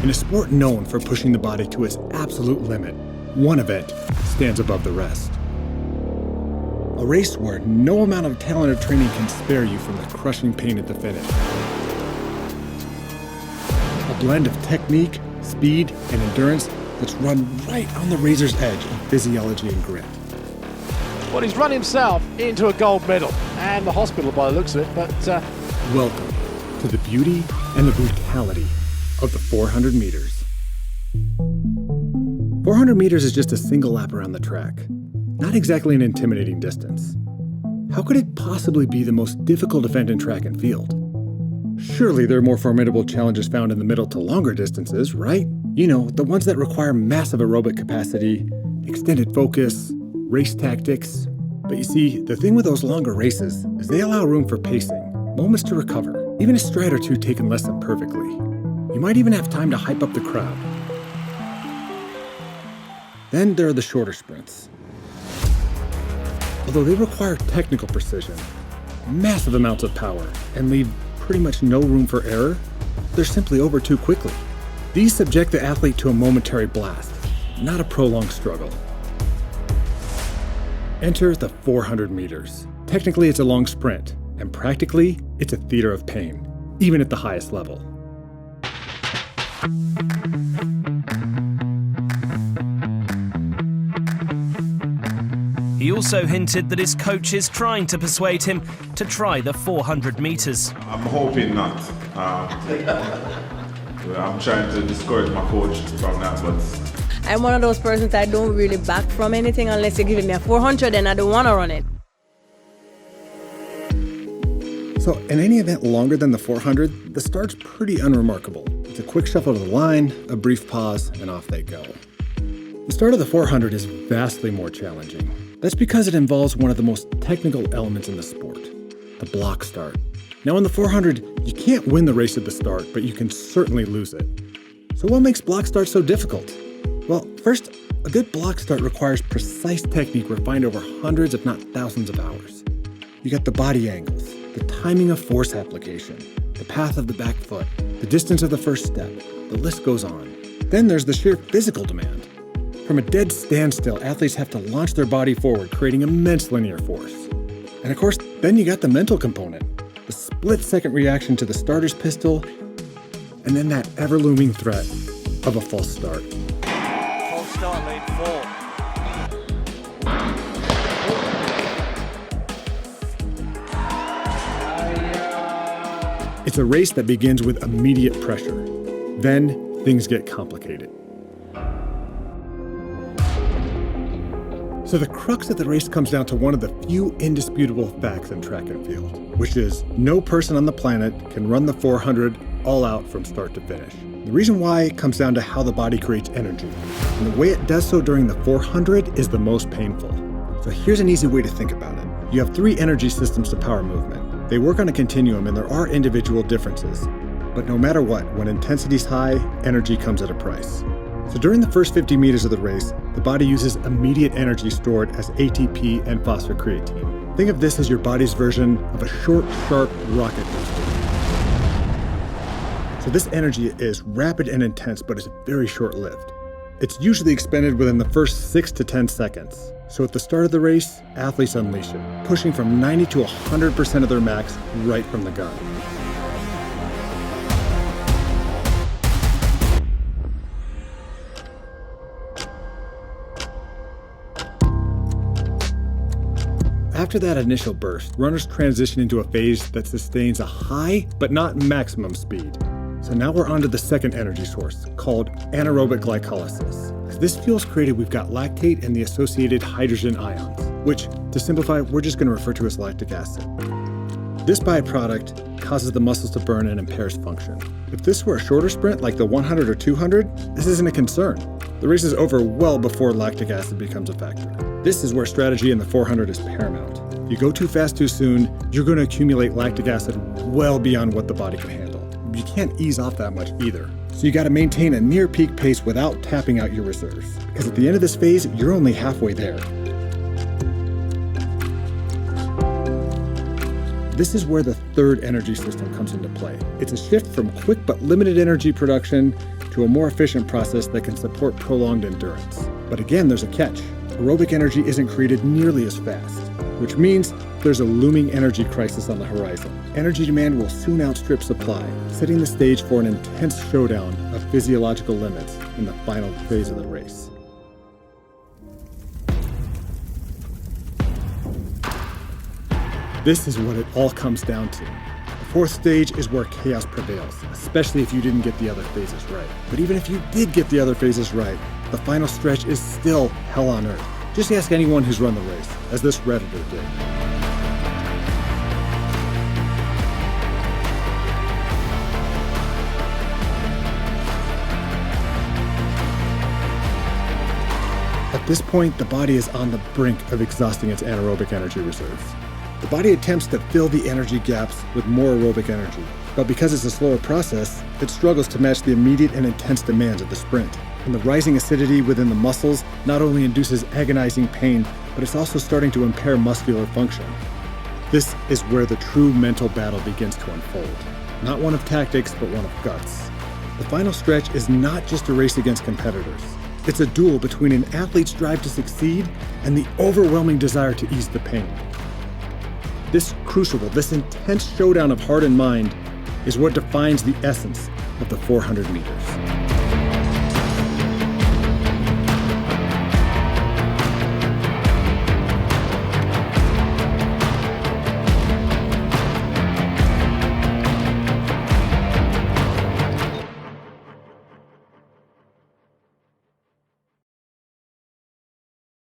In a sport known for pushing the body to its absolute limit, one event stands above the rest. A race where no amount of talent or training can spare you from the crushing pain at the finish. A blend of technique, speed, and endurance that's run right on the razor's edge of physiology and grit. Well, he's run himself into a gold medal and the hospital by the looks of it, but... Welcome to the beauty and the brutality of the 400 meters. 400 meters is just a single lap around the track. Not exactly an intimidating distance. How could it possibly be the most difficult event in track and field? Surely there are more formidable challenges found in the middle to longer distances, right? You know, the ones that require massive aerobic capacity, extended focus, race tactics. But you see, the thing with those longer races is they allow room for pacing, moments to recover, even a stride or two taken less than perfectly. You might even have time to hype up the crowd. Then there are the shorter sprints. Although they require technical precision, massive amounts of power, and leave pretty much no room for error, they're simply over too quickly. These subject the athlete to a momentary blast, not a prolonged struggle. Enter the 400 meters. Technically, it's a long sprint, and practically, it's a theater of pain, even at the highest level. He also hinted that his coach is trying to persuade him to try the 400 meters. I'm hoping not. I'm trying to discourage my coach from that, but... I'm one of those persons that don't really back from anything unless you're giving me a 400 and I don't want to run it. So in any event longer than the 400, the start's pretty unremarkable. It's a quick shuffle to the line, a brief pause, and off they go. The start of the 400 is vastly more challenging. That's because it involves one of the most technical elements in the sport, the block start. Now in the 400, you can't win the race at the start, but you can certainly lose it. So what makes block start so difficult? Well, first, a good block start requires precise technique refined over hundreds if not thousands of hours. You got the body angles, the timing of force application, the path of the back foot, the distance of the first step, the list goes on. Then there's the sheer physical demand. From a dead standstill, athletes have to launch their body forward, creating immense linear force. And of course, then you got the mental component, the split-second reaction to the starter's pistol, and then that ever-looming threat of a false start. False start, lead 4. It's a race that begins with immediate pressure. Then things get complicated. So the crux of the race comes down to one of the few indisputable facts in track and field, which is no person on the planet can run the 400 all out from start to finish. The reason why comes down to how the body creates energy, and the way it does so during the 400 is the most painful. So here's an easy way to think about it. You have three energy systems to power movement. They work on a continuum and there are individual differences. But no matter what, when intensity's high, energy comes at a price. So during the first 50 meters of the race, the body uses immediate energy stored as ATP and phosphocreatine. Think of this as your body's version of a short, sharp rocket booster. So this energy is rapid and intense, but is very short-lived. It's usually expended within the first 6 to 10 seconds. So at the start of the race, athletes unleash it, pushing from 90 to 100% of their max right from the gun. After that initial burst, runners transition into a phase that sustains a high but not maximum speed. So now we're onto the second energy source, called anaerobic glycolysis. This fuel's created, we've got lactate and the associated hydrogen ions, which, to simplify, we're just going to refer to as lactic acid. This byproduct causes the muscles to burn and impairs function. If this were a shorter sprint, like the 100 or 200, this isn't a concern. The race is over well before lactic acid becomes a factor. This is where strategy in the 400 is paramount. If you go too fast too soon, you're going to accumulate lactic acid well beyond what the body can handle. You can't ease off that much either. So you got to maintain a near peak pace without tapping out your reserves. Because at the end of this phase, you're only halfway there. This is where the third energy system comes into play. It's a shift from quick but limited energy production to to a more efficient process that can support prolonged endurance. But again, there's a catch. Aerobic energy isn't created nearly as fast, which means there's a looming energy crisis on the horizon. Energy demand will soon outstrip supply, setting the stage for an intense showdown of physiological limits in the final phase of the race. This is what it all comes down to. The fourth stage is where chaos prevails, especially if you didn't get the other phases right. But even if you did get the other phases right, the final stretch is still hell on earth. Just ask anyone who's run the race, as this Redditor did. At this point, the body is on the brink of exhausting its anaerobic energy reserves. The body attempts to fill the energy gaps with more aerobic energy, but because it's a slower process, it struggles to match the immediate and intense demands of the sprint. And the rising acidity within the muscles not only induces agonizing pain, but it's also starting to impair muscular function. This is where the true mental battle begins to unfold. Not one of tactics, but one of guts. The final stretch is not just a race against competitors. It's a duel between an athlete's drive to succeed and the overwhelming desire to ease the pain. This crucible, this intense showdown of heart and mind is what defines the essence of the 400 meters.